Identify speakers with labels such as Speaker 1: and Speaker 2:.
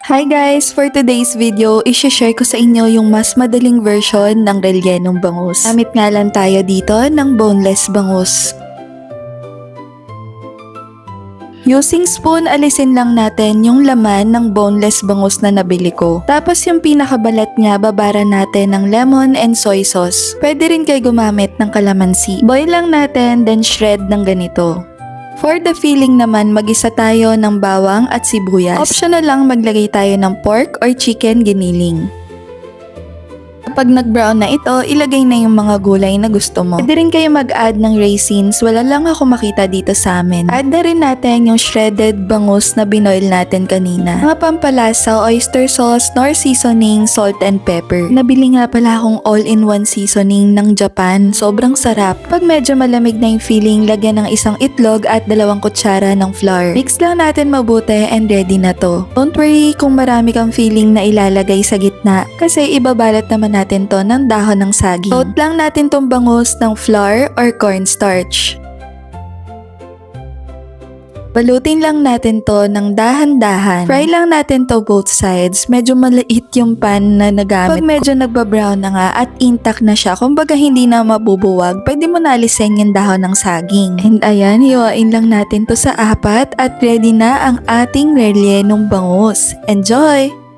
Speaker 1: Hi guys! For today's video, isi-share ko sa inyo yung mas madaling version ng rellenong bangus. Gamit nga lang tayo dito ng boneless bangus. Using spoon, alisin lang natin yung laman ng boneless bangus na nabili ko. Tapos yung pinakabalat niya, babara natin ng lemon and soy sauce. Pwede rin kayo gumamit ng kalamansi. Boil lang natin, then shred ng ganito. For the filling naman, mag-isa tayo ng bawang at sibuyas. Optional lang maglagay tayo ng pork or chicken giniling. Kapag nag-brown na ito, ilagay na yung mga gulay na gusto mo. Pwede rin kayo mag-add ng raisins, wala lang ako makita dito sa amin. Add na rin natin yung shredded bangus na binoil natin kanina. Mga pampalasa, oyster sauce, nor seasoning, salt and pepper. Nabili nga pala akong all-in-one seasoning ng Japan. Sobrang sarap. Pag medyo malamig na yung feeling, lagyan ng isang itlog at 2 kutsara ng flour. Mix lang natin mabuti and ready na to. Don't worry kung marami kang feeling na ilalagay sa gitna kasi ibabalat naman natin to ng dahon ng saging. Coat lang natin tong bangus ng flour or cornstarch. Balutin lang natin to ng dahan-dahan. Fry lang natin to both sides. Medyo maliit yung pan na nagamit. Pag medyo nagbabrown na nga at intact na siya, kumbaga hindi na mabubuwag, pwede mo na alisin yung dahon ng saging. And ayan, hiwain lang natin to sa 4 at ready na ang ating rellenong bangus. Enjoy!